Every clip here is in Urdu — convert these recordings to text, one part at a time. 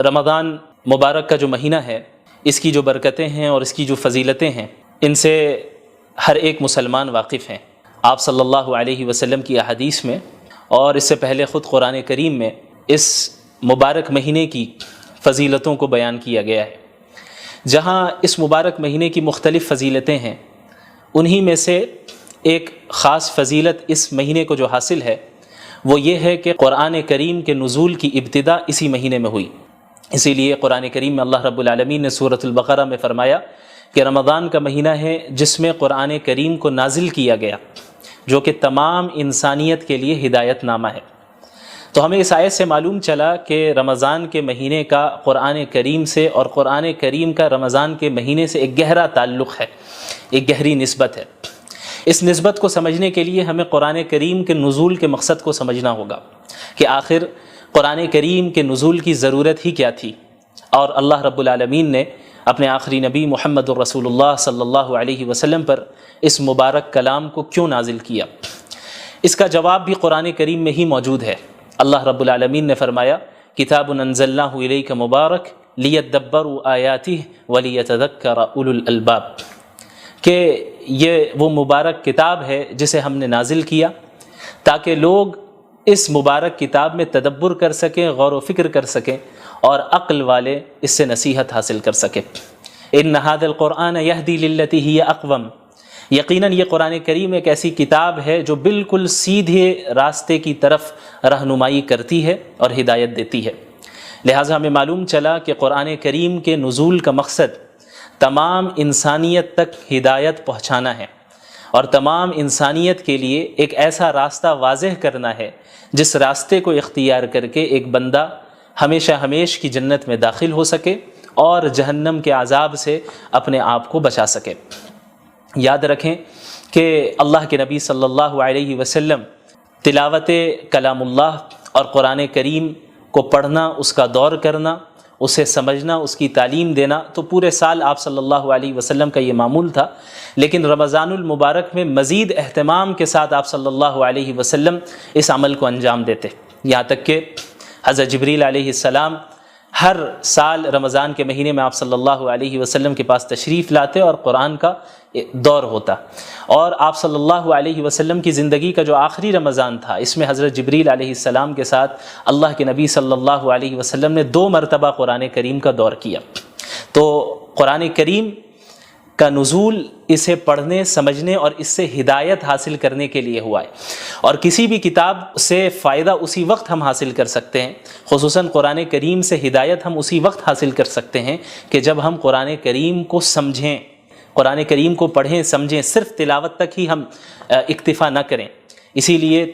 رمضان مبارک کا جو مہینہ ہے، اس کی جو برکتیں ہیں اور اس کی جو فضیلتیں ہیں، ان سے ہر ایک مسلمان واقف ہیں۔ آپ صلی اللہ علیہ وسلم کی احادیث میں اور اس سے پہلے خود قرآن کریم میں اس مبارک مہینے کی فضیلتوں کو بیان کیا گیا ہے۔ جہاں اس مبارک مہینے کی مختلف فضیلتیں ہیں، انہی میں سے ایک خاص فضیلت اس مہینے کو جو حاصل ہے وہ یہ ہے کہ قرآن کریم کے نزول کی ابتدا اسی مہینے میں ہوئی۔ اسی لیے قرآن کریم میں اللہ رب العالمین نے سورۃ البقرہ میں فرمایا کہ رمضان کا مہینہ ہے جس میں قرآن کریم کو نازل کیا گیا، جو کہ تمام انسانیت کے لیے ہدایت نامہ ہے۔ تو ہمیں اس آیت سے معلوم چلا کہ رمضان کے مہینے کا قرآن کریم سے اور قرآن کریم کا رمضان کے مہینے سے ایک گہرا تعلق ہے، ایک گہری نسبت ہے۔ اس نسبت کو سمجھنے کے لیے ہمیں قرآن کریم کے نزول کے مقصد کو سمجھنا ہوگا کہ آخر قرآن کریم کے نزول کی ضرورت ہی کیا تھی، اور اللہ رب العالمین نے اپنے آخری نبی محمد الرسول اللہ صلی اللہ علیہ وسلم پر اس مبارک کلام کو کیوں نازل کیا۔ اس کا جواب بھی قرآن کریم میں ہی موجود ہے۔ اللہ رب العالمین نے فرمایا کتاب انزلناہ الیک مبارک لیدبروا آیاتہ ولیتذکر اولو الالباب، کہ یہ وہ مبارک کتاب ہے جسے ہم نے نازل کیا تاکہ لوگ اس مبارک کتاب میں تدبر کر سکیں، غور و فکر کر سکیں، اور عقل والے اس سے نصیحت حاصل کر سکیں۔ ان ھذا القرآن یہدی للتی ہی اقوم، یقیناً یہ قرآن کریم ایک ایسی کتاب ہے جو بالکل سیدھے راستے کی طرف رہنمائی کرتی ہے اور ہدایت دیتی ہے۔ لہٰذا ہمیں معلوم چلا کہ قرآن کریم کے نزول کا مقصد تمام انسانیت تک ہدایت پہنچانا ہے، اور تمام انسانیت کے لیے ایک ایسا راستہ واضح کرنا ہے جس راستے کو اختیار کر کے ایک بندہ ہمیشہ ہمیش کی جنت میں داخل ہو سکے اور جہنم کے عذاب سے اپنے آپ کو بچا سکے۔ یاد رکھیں کہ اللہ کے نبی صلی اللہ علیہ وسلم تلاوت کلام اللہ اور قرآن کریم کو پڑھنا، اس کا دور کرنا، اسے سمجھنا، اس کی تعلیم دینا تو پورے سال آپ صلی اللہ علیہ وسلم کا یہ معمول تھا، لیکن رمضان المبارک میں مزید اہتمام کے ساتھ آپ صلی اللہ علیہ وسلم اس عمل کو انجام دیتے، یہاں تک کہ حضرت جبریل علیہ السلام ہر سال رمضان کے مہینے میں آپ صلی اللہ علیہ وسلم کے پاس تشریف لاتے اور قرآن کا دور ہوتا، اور آپ صلی اللہ علیہ وسلم کی زندگی کا جو آخری رمضان تھا اس میں حضرت جبریل علیہ السلام کے ساتھ اللہ کے نبی صلی اللہ علیہ وسلم نے 2 مرتبہ قرآن کریم کا دور کیا۔ تو قرآن کریم کا نزول اسے پڑھنے، سمجھنے اور اس سے ہدایت حاصل کرنے کے لیے ہوا ہے، اور کسی بھی کتاب سے فائدہ اسی وقت ہم حاصل کر سکتے ہیں، خصوصاً قرآن کریم سے ہدایت ہم اسی وقت حاصل کر سکتے ہیں کہ جب ہم قرآن کریم کو سمجھیں، قرآن کریم کو پڑھیں، سمجھیں، صرف تلاوت تک ہی ہم اکتفا نہ کریں۔ اسی لیے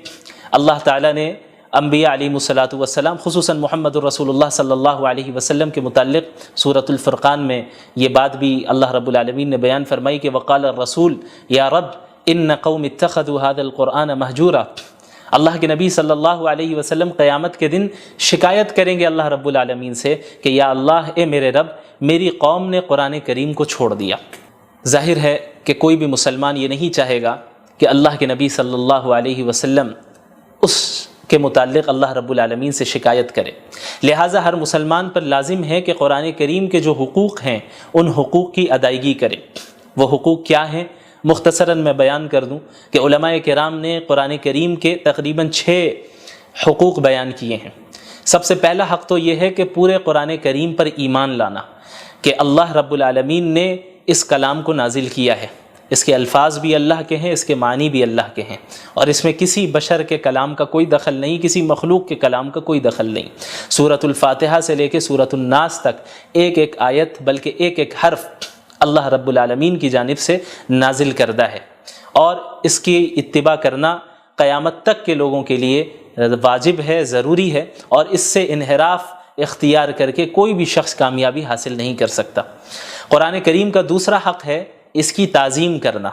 اللہ تعالیٰ نے انبیاء علیہ الصلاۃ والسلام، خصوصاً محمد الرسول اللہ صلی اللہ علیہ وسلم کے متعلق سورۃ الفرقان میں یہ بات بھی اللہ رب العالمین نے بیان فرمائی کہ وقال الرسول یا رب ان قوم اتخذوا هذا القرآن مہجورا۔ اللہ کے نبی صلی اللہ علیہ وسلم قیامت کے دن شکایت کریں گے اللہ رب العالمین سے کہ یا اللہ، اے میرے رب، میری قوم نے قرآن کریم کو چھوڑ دیا۔ ظاہر ہے کہ کوئی بھی مسلمان یہ نہیں چاہے گا کہ اللہ کے نبی صلی اللہ علیہ وسلم اس کے متعلق اللہ رب العالمین سے شکایت کرے، لہٰذا ہر مسلمان پر لازم ہے کہ قرآن کریم کے جو حقوق ہیں ان حقوق کی ادائیگی کرے۔ وہ حقوق کیا ہیں؟ مختصراً میں بیان کر دوں کہ علماء کرام نے قرآن کریم کے تقریباً 6 حقوق بیان کیے ہیں۔ سب سے پہلا حق تو یہ ہے کہ پورے قرآن کریم پر ایمان لانا کہ اللہ رب العالمین نے اس کلام کو نازل کیا ہے، اس کے الفاظ بھی اللہ کے ہیں، اس کے معنی بھی اللہ کے ہیں، اور اس میں کسی بشر کے کلام کا کوئی دخل نہیں، کسی مخلوق کے کلام کا کوئی دخل نہیں۔ سورۃ الفاتحہ سے لے کے سورۃ الناس تک ایک ایک آیت بلکہ ایک ایک حرف اللہ رب العالمین کی جانب سے نازل کردہ ہے، اور اس کی اتباع کرنا قیامت تک کے لوگوں کے لیے واجب ہے، ضروری ہے، اور اس سے انحراف اختیار کر کے کوئی بھی شخص کامیابی حاصل نہیں کر سکتا۔ قرآن کریم کا دوسرا حق ہے اس کی تعظیم کرنا،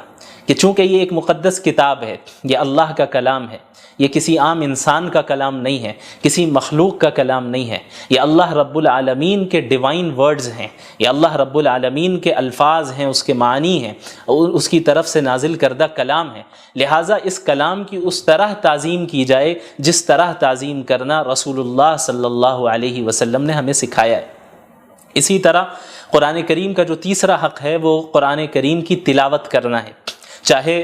کہ چونکہ یہ ایک مقدس کتاب ہے، یہ اللہ کا کلام ہے، یہ کسی عام انسان کا کلام نہیں ہے، کسی مخلوق کا کلام نہیں ہے، یہ اللہ رب العالمین کے ڈیوائن ورڈز ہیں، یہ اللہ رب العالمین کے الفاظ ہیں، اس کے معنی ہیں، اور اس کی طرف سے نازل کردہ کلام ہے، لہٰذا اس کلام کی اس طرح تعظیم کی جائے جس طرح تعظیم کرنا رسول اللہ صلی اللہ علیہ وسلم نے ہمیں سکھایا ہے۔ اسی طرح قرآن کریم کا جو تیسرا حق ہے وہ قرآن کریم کی تلاوت کرنا ہے، چاہے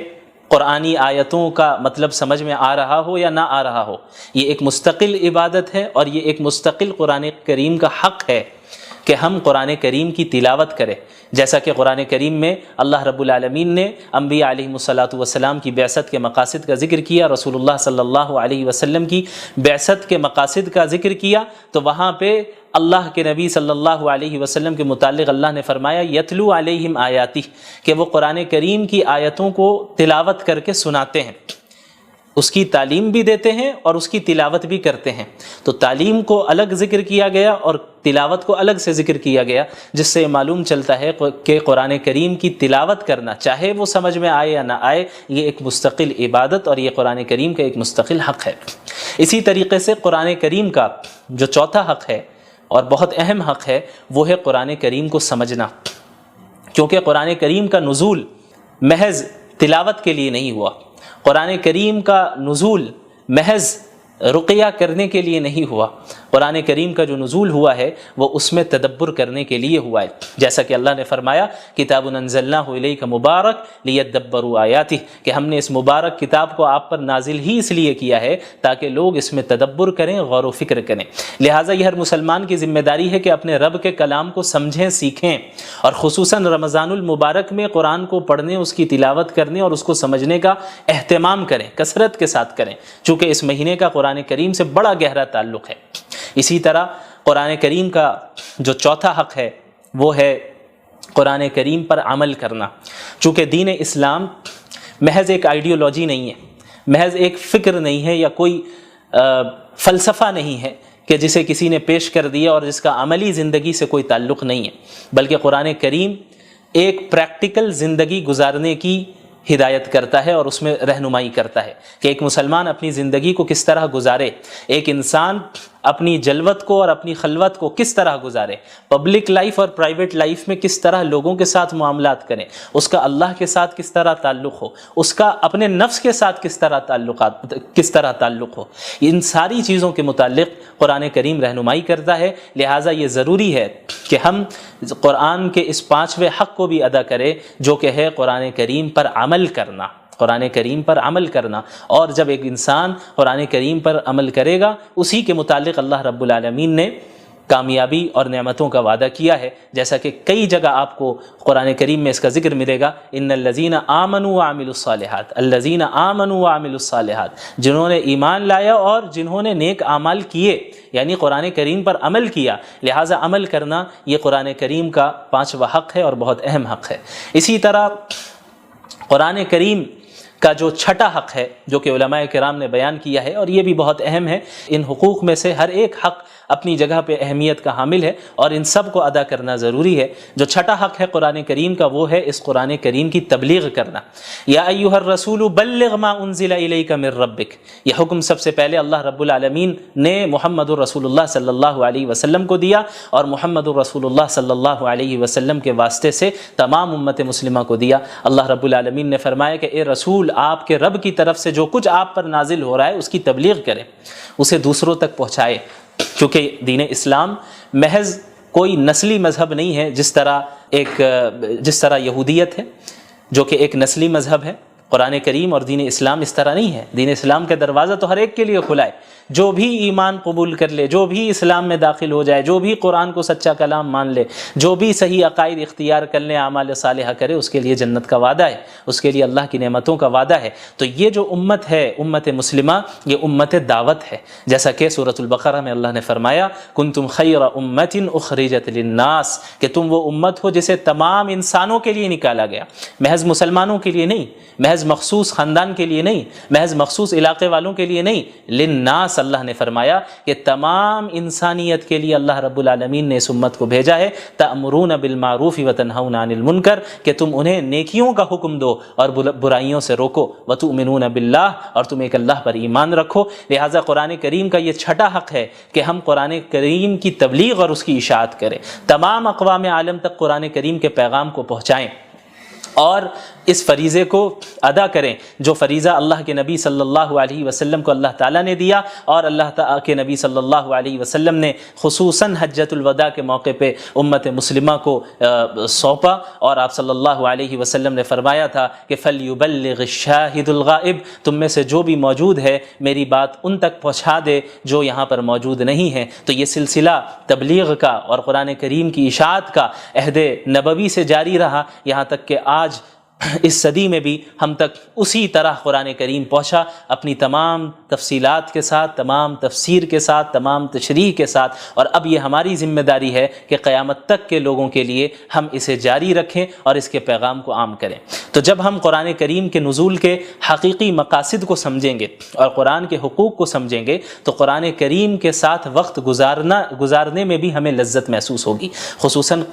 قرآنی آیتوں کا مطلب سمجھ میں آ رہا ہو یا نہ آ رہا ہو، یہ ایک مستقل عبادت ہے اور یہ ایک مستقل قرآن کریم کا حق ہے کہ ہم قرآن کریم کی تلاوت کریں، جیسا کہ قرآن کریم میں اللہ رب العالمین نے انبیاء علیہم الصلاۃ والسلام کی بعثت کے مقاصد کا ذکر کیا، رسول اللہ صلی اللہ علیہ وسلم کی بعثت کے مقاصد کا ذکر کیا، تو وہاں پہ اللہ کے نبی صلی اللہ علیہ وسلم کے متعلق اللہ نے فرمایا یتلو علیہم آیاتی، کہ وہ قرآن کریم کی آیتوں کو تلاوت کر کے سناتے ہیں، اس کی تعلیم بھی دیتے ہیں اور اس کی تلاوت بھی کرتے ہیں۔ تو تعلیم کو الگ ذکر کیا گیا اور تلاوت کو الگ سے ذکر کیا گیا، جس سے معلوم چلتا ہے کہ قرآن کریم کی تلاوت کرنا چاہے وہ سمجھ میں آئے یا نہ آئے، یہ ایک مستقل عبادت اور یہ قرآن کریم کا ایک مستقل حق ہے۔ اسی طریقے سے قرآن کریم کا جو چوتھا حق ہے اور بہت اہم حق ہے وہ ہے قرآن کریم کو سمجھنا، کیونکہ قرآن کریم کا نزول محض تلاوت کے لیے نہیں ہوا، قرآن کریم کا نزول محض رقیہ کرنے کے لیے نہیں ہوا، قرآن کریم کا جو نزول ہوا ہے وہ اس میں تدبر کرنے کے لیے ہوا ہے، جیسا کہ اللہ نے فرمایا کتاب انزلناہ الیک مبارک لیدبروا آیاتہ، کہ ہم نے اس مبارک کتاب کو آپ پر نازل ہی اس لیے کیا ہے تاکہ لوگ اس میں تدبر کریں، غور و فکر کریں۔ لہٰذا یہ ہر مسلمان کی ذمہ داری ہے کہ اپنے رب کے کلام کو سمجھیں، سیکھیں، اور خصوصاً رمضان المبارک میں قرآن کو پڑھنے، اس کی تلاوت کرنے اور اس کو سمجھنے کا اہتمام کریں، کثرت کے ساتھ کریں، چونکہ اس مہینے کا قرآن کریم سے بڑا گہرا تعلق ہے۔ اسی طرح قرآن کریم کا جو چوتھا حق ہے وہ ہے قرآن کریم پر عمل کرنا، چونکہ دین اسلام محض ایک آئیڈیالوجی نہیں ہے، محض ایک فکر نہیں ہے یا کوئی فلسفہ نہیں ہے کہ جسے کسی نے پیش کر دیا اور جس کا عملی زندگی سے کوئی تعلق نہیں ہے، بلکہ قرآن کریم ایک پریکٹیکل زندگی گزارنے کی ہدایت کرتا ہے اور اس میں رہنمائی کرتا ہے کہ ایک مسلمان اپنی زندگی کو کس طرح گزارے، ایک انسان اپنی جلوت کو اور اپنی خلوت کو کس طرح گزارے، پبلک لائف اور پرائیویٹ لائف میں کس طرح لوگوں کے ساتھ معاملات کریں، اس کا اللہ کے ساتھ کس طرح تعلق ہو، اس کا اپنے نفس کے ساتھ کس طرح تعلق ہو، ان ساری چیزوں کے متعلق قرآن کریم رہنمائی کرتا ہے۔ لہٰذا یہ ضروری ہے کہ ہم قرآن کے اس پانچویں حق کو بھی ادا کریں جو کہ ہے قرآن کریم پر عمل کرنا، قرآن کریم پر عمل کرنا، اور جب ایک انسان قرآن کریم پر عمل کرے گا اسی کے متعلق اللہ رب العالمین نے کامیابی اور نعمتوں کا وعدہ کیا ہے، جیسا کہ کئی جگہ آپ کو قرآن کریم میں اس کا ذکر ملے گا، ان الذین آمنوا وعملوا الصالحات، الذین آمنوا وعملوا الصالحات، جنہوں نے ایمان لایا اور جنہوں نے نیک اعمال کیے، یعنی قرآن کریم پر عمل کیا، لہٰذا عمل کرنا یہ قرآن کریم کا پانچواں حق ہے اور بہت اہم حق ہے۔ اسی طرح قرآن کریم کا جو چھٹا حق ہے جو کہ علماء کرام نے بیان کیا ہے اور یہ بھی بہت اہم ہے، ان حقوق میں سے ہر ایک حق اپنی جگہ پہ اہمیت کا حامل ہے اور ان سب کو ادا کرنا ضروری ہے۔ جو چھٹا حق ہے قرآن کریم کا وہ ہے اس قرآن کریم کی تبلیغ کرنا، یا ایھا الرسول بلغ ما انزل الیک من ربک، یہ حکم سب سے پہلے اللہ رب العالمین نے محمد الرسول اللہ صلی اللہ علیہ وسلم کو دیا اور محمد الرسول اللہ صلی اللہ علیہ وسلم کے واسطے سے تمام امت مسلمہ کو دیا۔ اللہ رب العالمین نے فرمایا کہ اے رسول، آپ کے رب کی طرف سے جو کچھ آپ پر نازل ہو رہا ہے اس کی تبلیغ کریں، اسے دوسروں تک پہنچائے، کیونکہ دین اسلام محض کوئی نسلی مذہب نہیں ہے جس طرح یہودیت ہے جو کہ ایک نسلی مذہب ہے۔ قرآن کریم اور دین اسلام اس طرح نہیں ہے، دین اسلام کا دروازہ تو ہر ایک کے لیے کھلا ہے، جو بھی ایمان قبول کر لے، جو بھی اسلام میں داخل ہو جائے، جو بھی قرآن کو سچا کلام مان لے، جو بھی صحیح عقائد اختیار کر لے، اعمال صالحہ کرے، اس کے لیے جنت کا وعدہ ہے، اس کے لیے اللہ کی نعمتوں کا وعدہ ہے۔ تو یہ جو امت ہے، امت مسلمہ، یہ امت دعوت ہے، جیسا کہ سورۃ البقرہ میں اللہ نے فرمایا کنتم خیر امۃ اخرجت للناس، کہ تم وہ امت ہو جسے تمام انسانوں کے لیے نکالا گیا، محض مسلمانوں کے لیے نہیں، محض مخصوص خاندان کے لیے نہیں، محض مخصوص علاقے والوں کے لیے نہیں، للناس خاص اللہ نے فرمایا کہ تمام انسانیت کے لیے اللہ رب العالمین نے اس امت کو بھیجا ہے، تأمرون بالمعروف وتنہون عن المنکر، کہ تم انہیں نیکیوں کا حکم دو اور برائیوں سے روکو، وتؤمنون باللہ، اور تم ایک اللہ پر ایمان رکھو۔ لہٰذا قرآن کریم کا یہ چھٹا حق ہے کہ ہم قرآن کریم کی تبلیغ اور اس کی اشاعت کریں، تمام اقوام عالم تک قرآن کریم کے پیغام کو پہنچائیں اور اس فریضے کو ادا کریں جو فریضہ اللہ کے نبی صلی اللہ علیہ وسلم کو اللہ تعالیٰ نے دیا، اور اللہ تعالیٰ کے نبی صلی اللہ علیہ وسلم نے خصوصاً حجۃ الوداع کے موقع پہ امت مسلمہ کو سونپا، اور آپ صلی اللہ علیہ وسلم نے فرمایا تھا کہ فَلْيُبَلِّغِ الشَّاهِدُ الْغَائِبُ، تم میں سے جو بھی موجود ہے میری بات ان تک پہنچا دے جو یہاں پر موجود نہیں ہیں۔ تو یہ سلسلہ تبلیغ کا اور قرآن کریم کی اشاعت کا عہد نبوی سے جاری رہا، یہاں تک کہ آج اس صدی میں بھی ہم تک اسی طرح قرآن کریم پہنچا، اپنی تمام تفصیلات کے ساتھ، تمام تفسیر کے ساتھ، تمام تشریح کے ساتھ، اور اب یہ ہماری ذمہ داری ہے کہ قیامت تک کے لوگوں کے لیے ہم اسے جاری رکھیں اور اس کے پیغام کو عام کریں۔ تو جب ہم قرآن کریم کے نزول کے حقیقی مقاصد کو سمجھیں گے اور قرآن کے حقوق کو سمجھیں گے تو قرآن کریم کے ساتھ وقت گزارنے میں بھی ہمیں لذت محسوس ہوگی۔ خصوصاً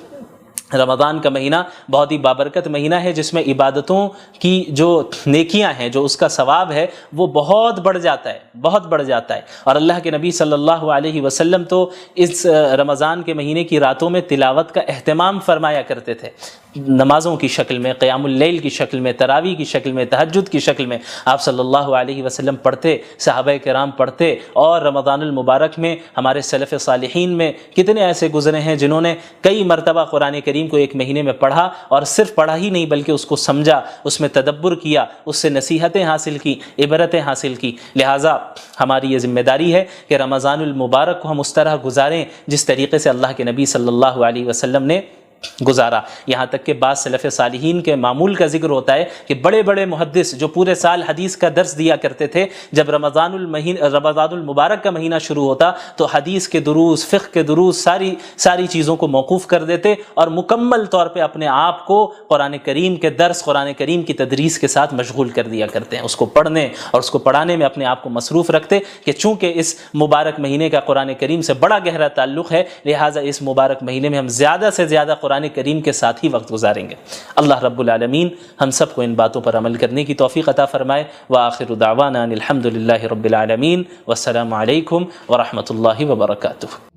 رمضان کا مہینہ بہت ہی بابرکت مہینہ ہے، جس میں عبادتوں کی جو نیکیاں ہیں، جو اس کا ثواب ہے، وہ بہت بڑھ جاتا ہے، بہت بڑھ جاتا ہے۔ اور اللہ کے نبی صلی اللہ علیہ وسلم تو اس رمضان کے مہینے کی راتوں میں تلاوت کا اہتمام فرمایا کرتے تھے، نمازوں کی شکل میں، قیام اللیل کی شکل میں، تراویح کی شکل میں، تہجد کی شکل میں آپ صلی اللہ علیہ وسلم پڑھتے، صحابہ کرام پڑھتے، اور رمضان المبارک میں ہمارے سلف صالحین میں کتنے ایسے گزرے ہیں جنہوں نے کئی مرتبہ قرآن کریم کو ایک مہینے میں پڑھا، اور صرف پڑھا ہی نہیں بلکہ اس کو سمجھا، اس میں تدبر کیا، اس سے نصیحتیں حاصل کی، عبرتیں حاصل کی۔ لہٰذا ہماری یہ ذمہ داری ہے کہ رمضان المبارک کو ہم اس طرح گزاریں جس طریقے سے اللہ کے نبی صلی اللہ علیہ وسلم نے گزارا۔ یہاں تک کہ بعض سلف صالحین کے معمول کا ذکر ہوتا ہے کہ بڑے بڑے محدث جو پورے سال حدیث کا درس دیا کرتے تھے، جب رمضان المبارک کا مہینہ شروع ہوتا تو حدیث کے دروس، فقہ کے دروس، ساری چیزوں کو موقوف کر دیتے اور مکمل طور پہ اپنے آپ کو قرآن کریم کے درس، قرآن کریم کی تدریس کے ساتھ مشغول کر دیا کرتے ہیں، اس کو پڑھنے اور اس کو پڑھانے میں اپنے آپ کو مصروف رکھتے کہ چونکہ اس مبارک مہینے کا قرآن کریم سے بڑا گہرا تعلق ہے، لہٰذا اس مبارک مہینے میں ہم زیادہ سے زیادہ قرآن کریم کے ساتھ ہی وقت گزاریں گے۔ اللہ رب العالمین ہم سب کو ان باتوں پر عمل کرنے کی توفیق عطا فرمائے۔ وآخر دعوانا ان الحمد للہ رب العالمین، والسلام علیکم ورحمۃ اللہ وبرکاتہ۔